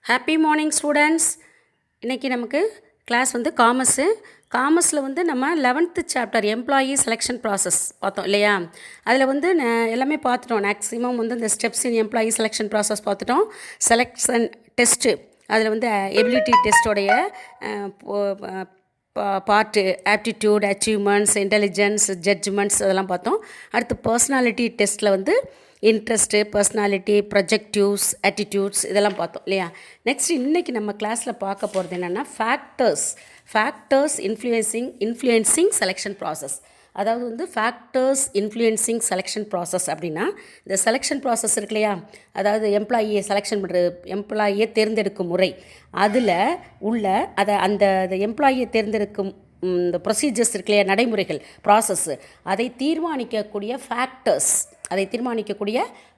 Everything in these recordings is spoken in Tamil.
Happy morning students. இன்றைக்கி நமக்கு கிளாஸ் வந்து காமர்ஸில் வந்து நம்ம 11th chapter employee selection process பார்த்தோம் இல்லையா. அதில் வந்து எல்லாமே பார்த்துட்டோம். மேக்ஸிமம் வந்து இந்த steps in employee selection process பார்த்துட்டோம். செலெக்ஷன் டெஸ்ட்டு அதில் வந்து எபிலிட்டி டெஸ்ட்டோடைய part aptitude, achievements, intelligence, judgements அதெல்லாம் பார்த்தோம். அடுத்து பர்சனாலிட்டி டெஸ்ட்டில் வந்து இன்ட்ரெஸ்ட்டு, பர்சனாலிட்டி, ப்ரொஜெக்டிவ்ஸ், ஆட்டிடியூட்ஸ் இதெல்லாம் பார்த்தோம் இல்லையா. நெக்ஸ்ட் இன்றைக்கி நம்ம கிளாஸில் பார்க்க போகிறது என்னென்னா ஃபேக்டர்ஸ் இன்ஃப்ளூயன்சிங் செலெக்ஷன் ப்ராசஸ். அதாவது வந்து ஃபேக்டர்ஸ் இன்ஃப்ளூயன்சிங் செலெக்ஷன் ப்ராசஸ் அப்படின்னா இந்த செலெக்ஷன் ப்ராசஸ் இருக்கு இல்லையா, அதாவது எம்ப்ளாயியை செலெக்ஷன் பண்ணுறது, எம்ப்ளாயியை தேர்ந்தெடுக்கும் முறை, அதில் உள்ள அந்த எம்ப்ளாயியை தேர்ந்தெடுக்கும் இந்த ப்ரொசீஜர்ஸ் இருக்கு இல்லையா, நடைமுறைகள், ப்ராசஸ்ஸு, அதை தீர்மானிக்கக்கூடிய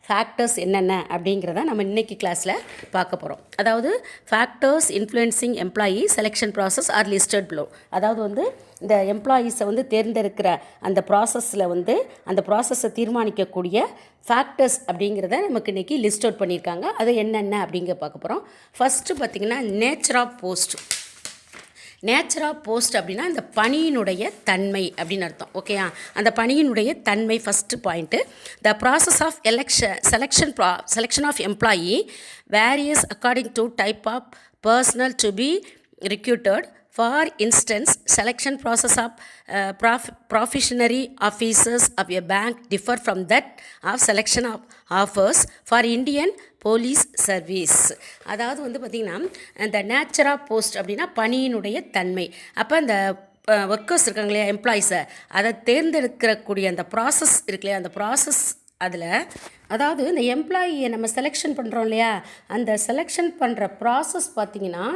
ஃபேக்டர்ஸ் என்னென்ன அப்படிங்கிறத நம்ம இன்றைக்கி கிளாஸில் பார்க்க போகிறோம். அதாவது factors influencing employee selection process R listed below. அதாவது வந்து இந்த எம்ப்ளாயீஸை வந்து தேர்ந்தெடுக்கிற அந்த ப்ராசஸில் வந்து அந்த ப்ராசஸை தீர்மானிக்கக்கூடிய ஃபேக்டர்ஸ் அப்படிங்கிறத நமக்கு இன்றைக்கி லிஸ்ட் அவுட் பண்ணியிருக்காங்க. அது என்னென்ன அப்படிங்கிற பார்க்க போகிறோம். ஃபஸ்ட்டு பார்த்திங்கன்னா நேச்சர் ஆஃப் போஸ்ட் அப்படின்னா இந்த பணியினுடைய தன்மை அப்படின்னு அர்த்தம். ஓகேயா, அந்த பணியினுடைய தன்மை first point. The process of selection of employee varies according to type of personnel to be recruited. For instance, selection process of probationary officers of a bank differ from that of selection of offers for Indian police service. அதாவது வந்து பார்த்திங்கன்னா இந்த நேச்சர் ஆஃப் போஸ்ட் அப்படின்னா பணியினுடைய தன்மை. அப்போ அந்த ஒர்க்கர்ஸ் இருக்காங்க இல்லையா, எம்ப்ளாயீஸை, அதை தேர்ந்தெடுக்கக்கூடிய அந்த ப்ராசஸ் இருக்கு இல்லையா, அந்த ப்ராசஸ் அதில் அதாவது இந்த எம்ப்ளாயியை நம்ம செலெக்ஷன் பண்ணுறோம் இல்லையா, அந்த செலெக்ஷன் பண்ணுற ப்ராசஸ் பார்த்திங்கன்னா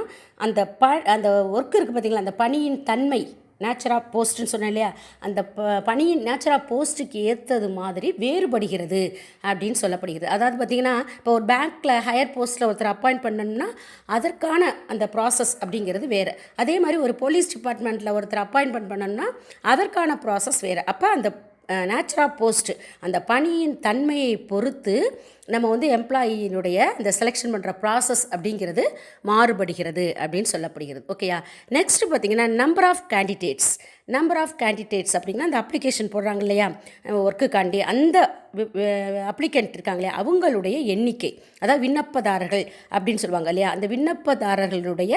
அந்த ஒர்க் இருக்குது பார்த்திங்களா, அந்த பணியின் தன்மை நேச்சர் ஆஃப் போஸ்ட்டுன்னு சொன்னேன் இல்லையா, அந்த பணியின் நேச்சர் ஆஃப் போஸ்ட்டுக்கு ஏற்றது மாதிரி வேறுபடுகிறது அப்படின்னு சொல்லப்படுகிறது. அதாவது பார்த்திங்கன்னா இப்போ ஒரு பேங்க்கில் ஹையர் போஸ்ட்டில் ஒருத்தர் அப்பாயிண்ட் பண்ணணும்னா அதற்கான அந்த ப்ராசஸ் அப்படிங்கிறது வேறு. அதே மாதிரி ஒரு போலீஸ் டிபார்ட்மெண்ட்டில் ஒருத்தர் அப்பாயின்மெண்ட் பண்ணணும்னா அதற்கான ப்ராசஸ் வேறு. அப்போ அந்த நேச்சர் ஆஃப் போஸ்ட்டு அந்த பணியின் தன்மையை பொறுத்து நம்ம வந்து எம்ப்ளாயினுடைய இந்த செலெக்ஷன் பண்ணுற ப்ராசஸ் அப்படிங்கிறது மாறுபடுகிறது அப்படின்னு சொல்லப்படுகிறது. ஓகேயா. நெக்ஸ்ட்டு பார்த்திங்கன்னா நம்பர் ஆஃப் கேண்டிடேட்ஸ் அப்படின்னா அந்த அப்ளிகேஷன் போடுறாங்க இல்லையா ஒர்க்குக்காண்டி, அந்த அப்ளிகண்ட் இருக்காங்க இல்லையா, அவங்களுடைய எண்ணிக்கை, அதாவது விண்ணப்பதாரர்கள் அப்படின்னு சொல்லுவாங்க இல்லையா, அந்த விண்ணப்பதாரர்களுடைய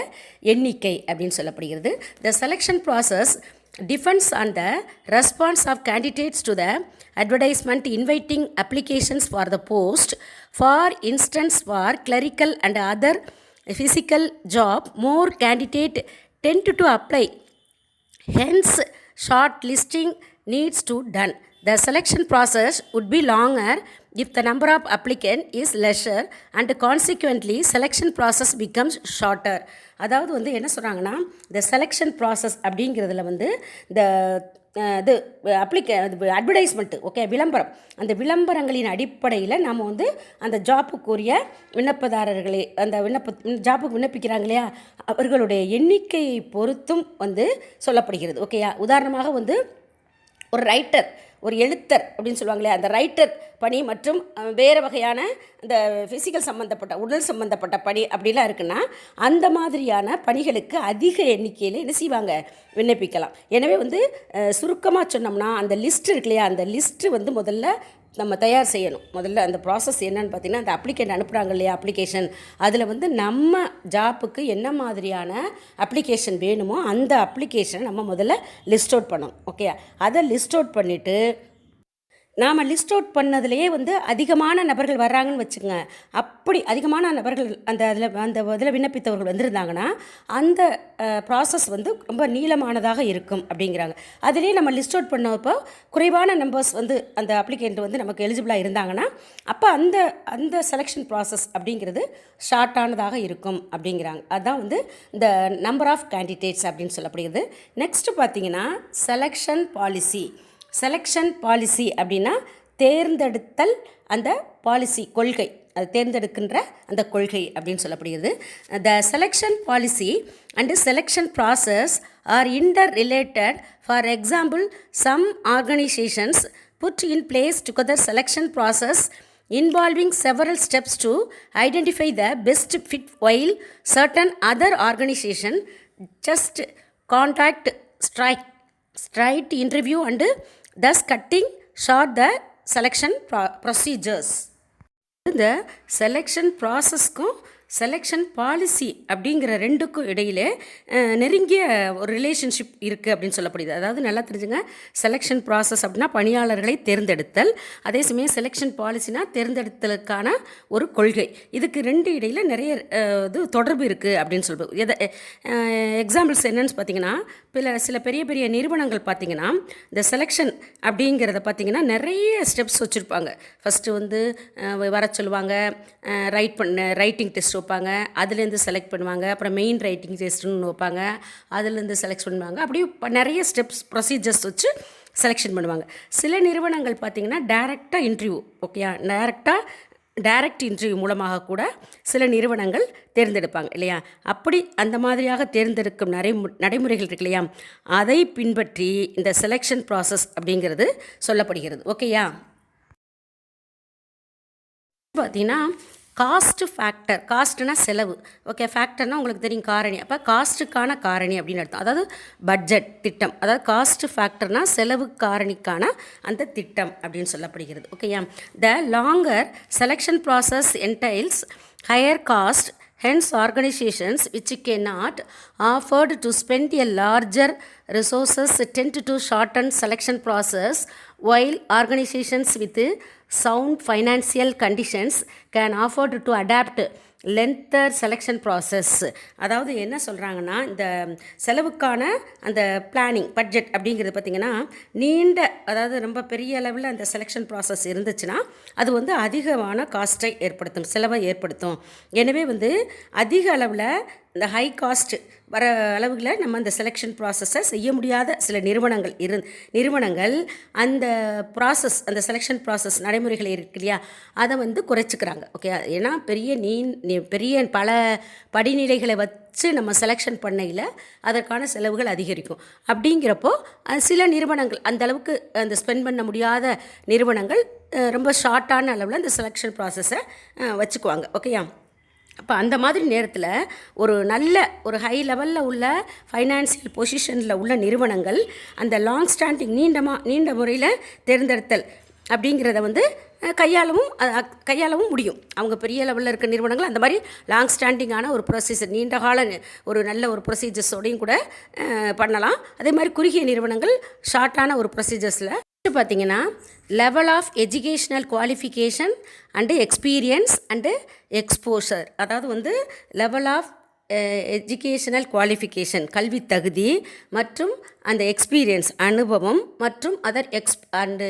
எண்ணிக்கை அப்படின்னு சொல்லப்படுகிறது. The selection process depends on the response of candidates to the advertisement inviting applications for the post. For instance, for clerical and other physical job, more candidates tend to apply. Hence, shortlisting needs to done. The selection process would be longer if the number of applicants is lesser and consequently selection process becomes shorter. அதாவது வந்து என்ன சொல்கிறாங்கன்னா இந்த செலெக்ஷன் ப்ராசஸ் அப்படிங்கிறதுல வந்து இந்த இது அட்வர்டைஸ்மெண்ட்டு, ஓகே, விளம்பரம், அந்த விளம்பரங்களின் அடிப்படையில் நாம் வந்து அந்த ஜாப்புக்குரிய விண்ணப்பதாரர்களை அந்த ஜாப்புக்கு விண்ணப்பிக்கிறாங்க இல்லையா அவர்களுடைய எண்ணிக்கையை பொறுத்தும் வந்து சொல்லப்படுகிறது. ஓகேயா. உதாரணமாக வந்து ஒரு எழுத்தர் அப்படின்னு சொல்லுவாங்களே, அந்த ரைட்டர் பணி மற்றும் வேறு வகையான இந்த ஃபிசிக்கல் சம்மந்தப்பட்ட உடல் சம்மந்தப்பட்ட பணி அப்படிலாம் இருக்குன்னா அந்த மாதிரியான பணிகளுக்கு அதிக எண்ணிக்கையில் என்ன செய்வாங்க, விண்ணப்பிக்கலாம். எனவே வந்து சுருக்கமாக சொன்னோம்னா அந்த லிஸ்ட் இருக்கு இல்லையா, அந்த லிஸ்ட்டு வந்து முதல்ல நம்ம தயார் செய்யணும். முதல்ல அந்த ப்ராசஸ் என்னன்னு பார்த்திங்கன்னா அந்த அப்ளிகேண்ட் அனுப்புகிறாங்க இல்லையா அப்ளிகேஷன், அதில் வந்து நம்ம ஜாப்புக்கு என்ன மாதிரியான அப்ளிகேஷன் வேணுமோ அந்த அப்ளிகேஷனை நம்ம முதல்ல லிஸ்ட் அவுட் பண்ணணும். ஓகே, அதை லிஸ்ட் அவுட் பண்ணிவிட்டு நாம் லிஸ்ட் அவுட் பண்ணதுலேயே வந்து அதிகமான நபர்கள் வர்றாங்கன்னு வச்சுக்கோங்க. அப்படி அதிகமான நபர்கள் அதில் விண்ணப்பித்தவர்கள் வந்திருந்தாங்கன்னா அந்த ப்ராசஸ் வந்து ரொம்ப நீளமானதாக இருக்கும் அப்படிங்கிறாங்க. அதிலே நம்ம லிஸ்ட் அவுட் பண்ணப்போ குறைவான நம்பர்ஸ் வந்து அந்த அப்ளிகேண்ட் வந்து நமக்கு எலிஜிபிளாக இருந்தாங்கன்னா அப்போ அந்த செலெக்ஷன் ப்ராசஸ் அப்படிங்கிறது ஷார்ட்டானதாக இருக்கும் அப்படிங்கிறாங்க. அதுதான் வந்து இந்த நம்பர் ஆஃப் கேண்டிடேட்ஸ் அப்படின்னு சொல்லப்படுகிறது. நெக்ஸ்ட்டு பார்த்திங்கன்னா செலெக்ஷன் பாலிசி அப்படின்னா தேர்ந்தெடுத்தல், அந்த பாலிசி கொள்கை, அது தேர்ந்தெடுக்கின்ற அந்த கொள்கை அப்படின்னு சொல்லப்படுகிறது. The selection policy and selection process are interrelated. For example, some organizations put in place together selection process involving several steps to identify the best fit, while certain other organization just contact straight interview and thus cutting short the selection procedures. இந்த செலெக்ஷன் ப்ராசஸ்க்கும் செலெக்ஷன் பாலிசி அப்படிங்கிற ரெண்டுக்கும் இடையிலே நெருங்கிய ஒரு ரிலேஷன்ஷிப் இருக்குது அப்படின்னு சொல்லப்படுது. அதாவது நல்லா தெரிஞ்சுங்க, செலெக்ஷன் ப்ராசஸ் அப்படின்னா பணியாளர்களை தேர்ந்தெடுத்தல், அதே சமயம் செலெக்ஷன் பாலிசினா தேர்ந்தெடுத்தலுக்கான ஒரு கொள்கை. இதுக்கு ரெண்டு இடையில் நிறைய இது தொடர்பு இருக்குது அப்படின்னு சொல்லுவோம். எக்ஸாம்பிள்ஸ் என்னன்னு பார்த்தீங்கன்னா, சில பெரிய பெரிய நிறுவனங்கள் பார்த்திங்கன்னா இந்த செலெக்ஷன் அப்படிங்கிறத பார்த்திங்கன்னா நிறைய ஸ்டெப்ஸ் வச்சுருப்பாங்க. ஃபஸ்ட்டு வந்து வர சொல்லுவாங்க, ரைட்டிங் டெஸ்ட் வைப்பாங்க, அதுலேருந்து செலக்ட் பண்ணுவாங்க, அப்புறம் மெயின் ரைட்டிங் டெஸ்ட்டுன்னு வைப்பாங்க, அதுலேருந்து செலக்ட் பண்ணுவாங்க. அப்படியே நிறைய ஸ்டெப்ஸ் ப்ரொசீஜர்ஸ் வச்சு செலெக்ஷன் பண்ணுவாங்க. சில நிறுவனங்கள் பார்த்திங்கன்னா டைரெக்டாக இன்டர்வியூ, ஓகேயா, டைரக்ட் இன்டர்வியூ மூலமாக கூட சில நிறுவனங்கள் தேர்ந்தெடுப்பாங்க இல்லையா. அப்படி அந்த மாதிரியாக தேர்ந்தெடுக்கும் நடைமுறைகள் இருக்கு இல்லையா, அதை பின்பற்றி இந்த செலெக்ஷன் ப்ராசஸ் அப்படிங்கிறது சொல்லப்படுகிறது. ஓகேயா. பார்த்தீங்கன்னா காஸ்ட்டு ஃபேக்டர், காஸ்ட்டுனா செலவு, ஓகே, ஃபேக்டர்னால் உங்களுக்கு தெரியும் காரணி. அப்போ காஸ்ட்டுக்கான காரணி அப்படின்னு அர்த்தம். அதாவது பட்ஜெட், திட்டம். அதாவது காஸ்ட்டு ஃபேக்டர்னால் செலவு காரணிக்கான அந்த திட்டம் அப்படின்னு சொல்லப்படுகிறது. ஓகேயா. The longer selection process entails higher cost, hence organizations which cannot afford to spend a larger resources tend to shorten selection process, while organizations with sound financial conditions can afford to adapt lengther selection process. அதாவது என்ன சொல்கிறாங்கன்னா, இந்த செலவுக்கான அந்த பிளானிங் பட்ஜெட் அப்படிங்கிறது பார்த்திங்கன்னா நீண்ட, அதாவது ரொம்ப பெரிய அளவில் அந்த செலெக்ஷன் ப்ராசஸ் இருந்துச்சுன்னா அது வந்து அதிகமான காஸ்ட்டை ஏற்படுத்தும், செலவை ஏற்படுத்தும். எனவே வந்து அதிக அளவில் இந்த ஹை காஸ்ட் வர அளவுகளில் நம்ம அந்த செலெக்ஷன் ப்ராசஸை செய்ய முடியாத சில நிறுவனங்கள் அந்த ப்ராசஸ், அந்த செலெக்ஷன் ப்ராசஸ் நடைமுறைகள் இருக்கு இல்லையா, அதை வந்து குறைச்சிக்கிறாங்க. ஓகே. ஏன்னா பெரிய பல படிநிலைகளை வச்சு நம்ம செலெக்ஷன் பண்ணையில் அதற்கான செலவுகள் அதிகரிக்கும். அப்படிங்கிறப்போ சில நிறுவனங்கள் அந்த அளவுக்கு அந்த ஸ்பெண்ட் பண்ண முடியாத நிறுவனங்கள் ரொம்ப ஷார்ட்டான அளவில் அந்த செலெக்ஷன் ப்ராசஸை வச்சுக்குவாங்க. ஓகேயா. அப்போ அந்த மாதிரி நேரத்தில் ஒரு ஹை லெவலில் உள்ள ஃபைனான்சியல் பொசிஷனில் உள்ள நிறுவனங்கள் அந்த லாங் ஸ்டாண்டிங் நீண்ட முறையில் தேர்ந்தெடுத்தல் அப்படிங்கிறத வந்து கையாளவும் முடியும். அவங்க பெரிய லெவலில் இருக்க நிறுவனங்கள் அந்த மாதிரி லாங் ஸ்டாண்டிங்கான ஒரு ப்ரொசீஜர், நீண்ட கால ஒரு நல்ல ஒரு ப்ரொசீஜர்ஸோடையும் கூட பண்ணலாம். அதே மாதிரி குறுகிய நிறுவனங்கள் ஷார்ட்டான ஒரு ப்ரொசீஜர்ஸில் பார்த்திங்கன்னா level of educational qualification and experience and exposure. அதாவது வந்து லெவல் ஆஃப் எஜுகேஷனல் குவாலிஃபிகேஷன் கல்வி தகுதி மற்றும் அந்த எக்ஸ்பீரியன்ஸ் அனுபவம் மற்றும் அதர்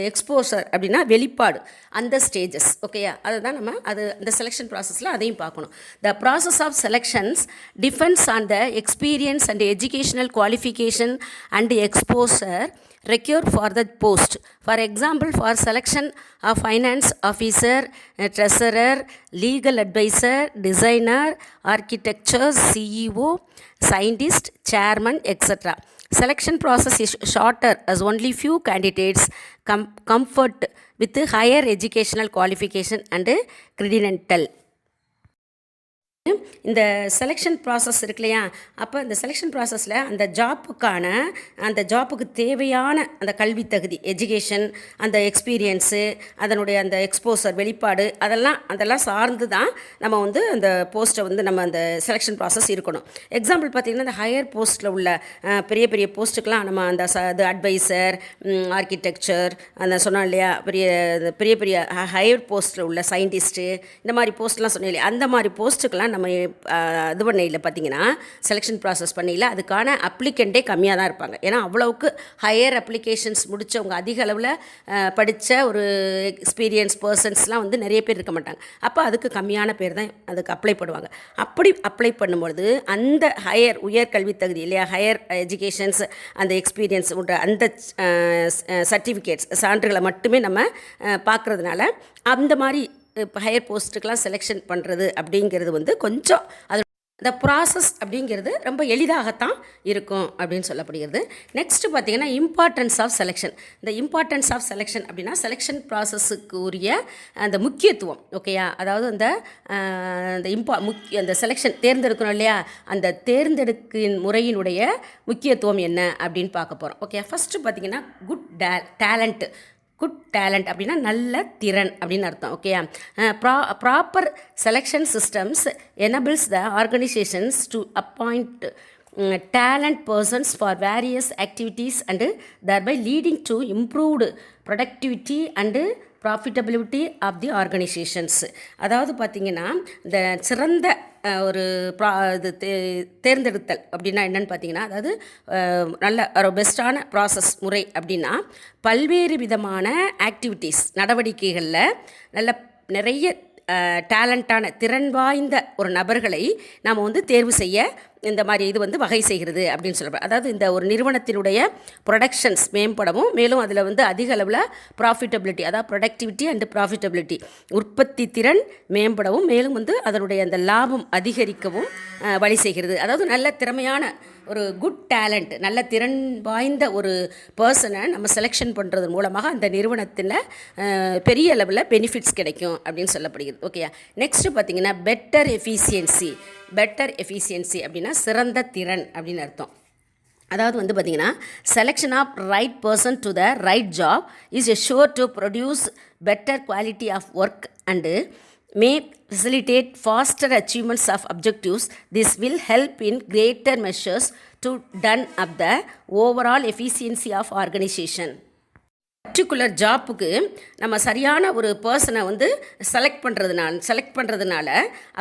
எக்ஸ்போஷர் அப்படின்னா வெளிப்பாடு, அந்த ஸ்டேஜஸ். ஓகேயா. அதுதான் நம்ம அந்த செலெக்ஷன் ப்ராசஸில் அதையும் பார்க்கணும். The process of selections depends on the experience and educational qualification and exposure required for the post. For example, for selection of finance officer, treasurer, legal advisor, designer, architecture, CEO, scientist, chairman, etc. Selection process is shorter as only few candidates comfort with higher educational qualification and credential. இந்த செலெக்ஷன் ப்ராசஸ் இருக்கு இல்லையா, அப்போ இந்த செலெக்ஷன் ப்ராசஸில் அந்த ஜாப்புக்கு தேவையான அந்த கல்வி தகுதி, எஜுகேஷன், அந்த எக்ஸ்பீரியன்ஸு, அதனுடைய அந்த எக்ஸ்போசர் வெளிப்பாடு, அதெல்லாம் சார்ந்து தான் நம்ம வந்து அந்த போஸ்ட்டை வந்து நம்ம அந்த செலெக்ஷன் ப்ராசஸ் இருக்கணும். எக்ஸாம்பிள் பார்த்திங்கன்னா இந்த ஹையர் போஸ்ட்டில் உள்ள பெரிய பெரிய போஸ்ட்டுக்கெலாம் நம்ம அந்த அட்வைசர், ஆர்கிடெக்சர், அந்த சொன்னோம் இல்லையா, பெரிய பெரிய ஹையர் போஸ்ட்டில் உள்ள சயின்டிஸ்ட்டு, இந்த மாதிரி போஸ்ட்லாம் சொன்னோம் இல்லையா, அந்த மாதிரி போஸ்ட்டுக்கெலாம் நம்ம இது பண்ணையில் பார்த்திங்கன்னா செலெக்ஷன் ப்ராசஸ் பண்ணையில் அதுக்கான அப்ளிகண்ட்டே கம்மியாக தான் இருப்பாங்க. ஏன்னா அவ்வளவுக்கு ஹையர் அப்ளிகேஷன்ஸ் முடித்தவங்க, அதிக அளவில் படித்த ஒரு எக்ஸ்பீரியன்ஸ் பர்சன்ஸ்லாம் வந்து நிறைய பேர் இருக்க மாட்டாங்க. அப்போ அதுக்கு கம்மியான பேர் தான் அதுக்கு அப்ளை பண்ணுவாங்க. அப்படி அப்ளை பண்ணும்பொழுது அந்த உயர்கல்வி தகுதி இல்லையா, ஹையர் எஜுகேஷன்ஸ், அந்த எக்ஸ்பீரியன்ஸ் அந்த சர்டிஃபிகேட்ஸ், சான்றுகளை மட்டுமே நம்ம பார்க்குறதுனால அந்த மாதிரி இப்போ ஹையர் போஸ்ட்டுக்கெலாம் செலெக்ஷன் பண்ணுறது அப்படிங்கிறது வந்து கொஞ்சம் அது இந்த ப்ராசஸ் அப்படிங்கிறது ரொம்ப எளிதாகத்தான் இருக்கும் அப்படின்னு சொல்லப்படுகிறது. நெக்ஸ்ட்டு பார்த்திங்கன்னா இம்பார்ட்டன்ஸ் ஆஃப் செலெக்ஷன். இந்த இம்பார்ட்டன்ஸ் ஆஃப் செலெக்ஷன் அப்படின்னா செலெக்ஷன் ப்ராசஸுக்கு உரிய அந்த முக்கியத்துவம். ஓகேயா, அதாவது அந்த அந்த செலெக்ஷன் தேர்ந்தெடுக்கணும் இல்லையா, அந்த தேர்ந்தெடுக்கும் முறையினுடைய முக்கியத்துவம் என்ன அப்படின்னு பார்க்க போகிறோம். ஓகே, ஃபஸ்ட்டு பார்த்திங்கன்னா குட் டேலண்ட். குட் டேலண்ட் அப்படின்னா நல்ல திறன் அப்படின்னு அர்த்தம். Okay, proper selection systems enables the organizations to appoint talent persons for various activities and thereby leading to improved productivity and profitability of the organisations. அதாவது பார்த்திங்கன்னா இந்த சிறந்த ஒரு இது தேர்ந்தெடுத்தல் அப்படின்னா என்னென்னு பார்த்தீங்கன்னா, அதாவது நல்ல ஒரு பெஸ்ட்டான ப்ராசஸ் முறை அப்படின்னா பல்வேறு விதமான ஆக்டிவிட்டீஸ் நடவடிக்கைகளில் நல்ல நிறைய டேலண்ட்டான திறன் வாய்ந்த ஒரு நபர்களை நாம் தேர்வு செய்ய இந்த மாதிரி இது வகை செய்கிறது அப்படின்னு சொல்கிறோம். அதாவது இந்த ஒரு நிறுவனத்தினுடைய ப்ரொடக்ஷன்ஸ் மேம்படவும், மேலும் அதில் அதிக அளவில் ப்ராஃபிட்டபிலிட்டி, அதாவது ப்ரொடக்டிவிட்டி அண்ட் ப்ராஃபிட்டபிலிட்டி உற்பத்தி திறன் மேம்படவும், மேலும் அதனுடைய அந்த லாபம் அதிகரிக்கவும் வழி செய்கிறது. அதாவது நல்ல திறமையான ஒரு குட் டேலண்ட், நல்ல திறன் வாய்ந்த ஒரு பர்சனை நம்ம செலெக்ஷன் பண்ணுறது மூலமாக அந்த நிறுவனத்தில் பெரிய அளவில் பெனிஃபிட்ஸ் கிடைக்கும் அப்படின்னு சொல்லப்படுகிறது. ஓகே, நெக்ஸ்ட்டு பார்த்திங்கன்னா பெட்டர் எஃபிஷியன்சி. பெட்டர் எஃபிஷியன்சி அப்படின்னா சிறந்த திறன் அப்படின்னு அர்த்தம். அதாவது பார்த்திங்கன்னா selection of right person to the right job is sure to produce better quality of work and may facilitate faster achievements of objectives. This will help in greater measures to done up the overall efficiency of organization. Particular ஜாப்புக்கு நம்ம சரியான ஒரு பர்சனை செலக்ட் பண்ணுறதுனால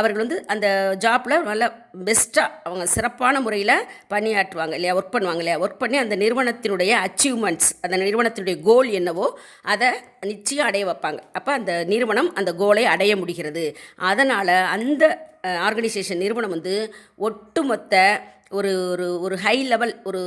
அவர்கள் அந்த ஜாப்பில் நல்ல பெஸ்ட்டாக அவங்க சிறப்பான முறையில் பணியாற்றுவாங்க இல்லையா, ஒர்க் பண்ணுவாங்க இல்லையா, ஒர்க் பண்ணி அந்த நிறுவனத்தினுடைய அச்சீவ்மெண்ட்ஸ், அந்த நிறுவனத்தினுடைய கோல் என்னவோ அதை நிச்சயம் அடைய வைப்பாங்க. அப்போ அந்த நிறுவனம் அந்த கோலை அடைய முடிகிறது. அதனால் அந்த ஆர்கனைசேஷன் நிறுவனம் ஒட்டுமொத்த ஒரு ஒரு ஹை லெவல், ஒரு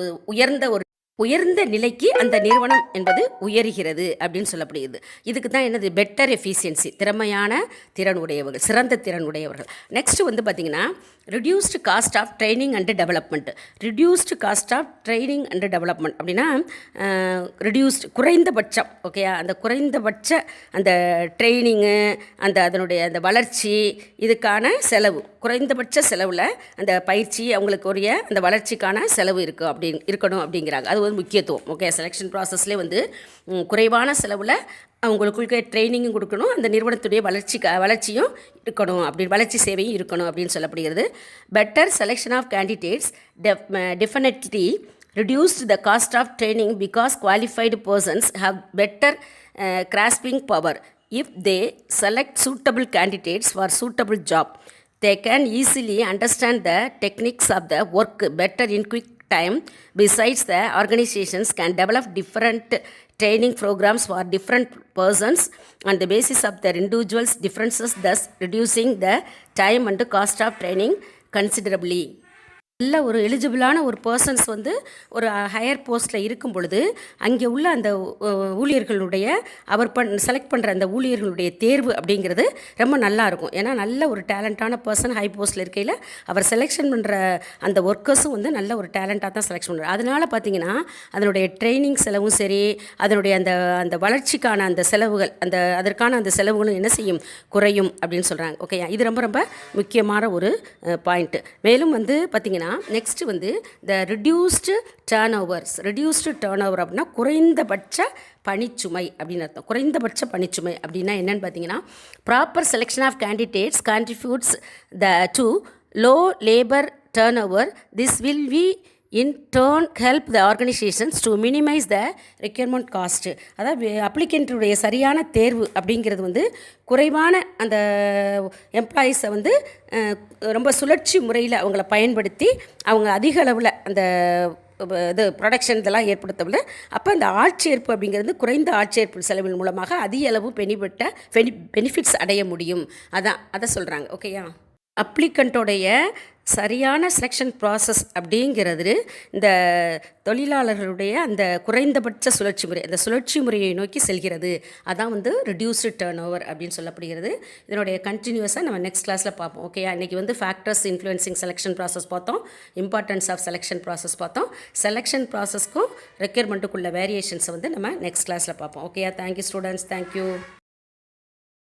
உயர்ந்த நிலைக்கு அந்த நிறுவனம் என்பது உயர்கிறது அப்படின்னு சொல்லப்படுகிறது. இதுக்கு தான் என்னது பெட்டர் எஃபிஷியன்சி, திறமையான திறன் உடையவர்கள், சிறந்த திறன் உடையவர்கள். நெக்ஸ்ட்டு பார்த்திங்கன்னா reduced cost of training and development. Reduced cost of training and development அப்படின்னா குறைந்தபட்சம். ஓகே, அந்த குறைந்தபட்ச அந்த ட்ரைனிங்கு, அதனுடைய அந்த வளர்ச்சி, இதுக்கான செலவு, குறைந்தபட்ச செலவில் அந்த பயிற்சி அவங்களுக்கு உரிய அந்த வளர்ச்சிக்கான செலவு இருக்கணும் அப்படிங்கிறாங்க. அது முக்கியத்துவம். ஓகே, செலெக்ஷன் ப்ராசஸ்லேயே குறைவான செலவில் அவங்களுக்கு ட்ரைனிங்கும் கொடுக்கணும், அந்த நிறுவனத்துடைய வளர்ச்சியும் இருக்கணும், அப்படி வளர்ச்சி சேவையும் இருக்கணும் அப்படின்னு சொல்லப்படுகிறது. Better selection of candidates definitely reduced the cost of training because qualified persons have better grasping power. If they select suitable candidates for suitable job, they can easily understand the techniques of the work better in quick time. Besides, the organizations can develop different training programs for different persons on the basis of their individuals' differences, thus reducing the time and cost of training considerably. நல்ல ஒரு எலிஜிபிளான ஒரு பர்சன்ஸ் ஒரு ஹையர் போஸ்ட்டில் இருக்கும் பொழுது அங்கே உள்ள அந்த ஊழியர்களுடைய செலக்ட் பண்ணுற அந்த ஊழியர்களுடைய தேர்வு அப்படிங்கிறது ரொம்ப நல்லாயிருக்கும். ஏன்னா நல்ல ஒரு டேலண்ட்டான பர்சன் ஹை போஸ்ட்டில் இருக்கையில் அவர் செலெக்ஷன் பண்ணுற அந்த ஒர்க்கர்ஸும் நல்ல ஒரு டேலண்ட்டாக தான் செலெக்ஷன் பண்ணுறாரு. அதனால் பார்த்திங்கன்னா அதனுடைய ட்ரைனிங் செலவும் சரி, அதனுடைய அந்த அந்த வளர்ச்சிக்கான அந்த செலவுகள், அதற்கான அந்த செலவுகளும் என்ன செய்யும், குறையும் அப்படின்னு சொல்கிறாங்க. ஓகே, இது ரொம்ப ரொம்ப முக்கியமான ஒரு பாயிண்ட்டு. மேலும் பார்த்திங்கன்னா நெக்ஸ்ட்டு த ரிடியூஸ்டு டர்ன் ஓவர் அப்படின்னா குறைந்தபட்ச பணிச்சுமை அப்படின்னு அர்த்தம். குறைந்தபட்ச பணிச்சுமை அப்படின்னா என்னென்னு பார்த்தீங்கன்னா proper selection of candidates contributes to low labour turnover. This will be in turn help the organizations to minimize the requirement cost. அதாவது அப்ளிகண்ட்டுடைய சரியான தேர்வு அப்படிங்கிறது குறைவான அந்த எம்ப்ளாயீஸை ரொம்ப சுழற்சி முறையில் அவங்கள பயன்படுத்தி அவங்க அதிக அளவில் அந்த ப்ரொடக்ஷன் இதெல்லாம் ஏற்படுத்தவில்லை. அப்போ அந்த ஆட்சேர்ப்பு அப்படிங்கிறது குறைந்த ஆட்சேர்ப்பு செலவின் மூலமாக அதிக அளவு பெனிஃபிட்ஸ் அடைய முடியும். அதை சொல்கிறாங்க. ஓகேயா. அப்ளிகண்ட்டோடைய சரியான செலெக்ஷன் ப்ராசஸ் அப்படிங்கிறது இந்த தொழிலாளர்களுடைய அந்த குறைந்தபட்ச சுழற்சி முறை, அந்த சுழற்சி முறையை நோக்கி செல்கிறது. அதான் வந்து ரிடியூஸ்டு டர்ன் ஓவர் அப்படின்னு சொல்லப்படுகிறது. இதனுடைய கண்டினியூஸாக நம்ம நெக்ஸ்ட் கிளாஸில் பார்ப்போம். ஓகே, இன்றைக்கி வந்து ஃபேக்டர்ஸ் இன்ஃப்ளூயன்சிங் செலெக்ஷன் ப்ராசஸ் பார்த்தோம், இம்பார்ட்டன்ஸ் ஆஃப் செலெக்ஷன் ப்ராசஸ் பார்த்தோம். செலெக்ஷன் ப்ராசஸ்க்கும் ரெக்யர்மெண்ட்டுக்குள்ள வேரியேஷன்ஸை வந்து நம்ம நெக்ஸ்ட் கிளாஸில் பார்ப்போம். Okay, thank you students, thank you.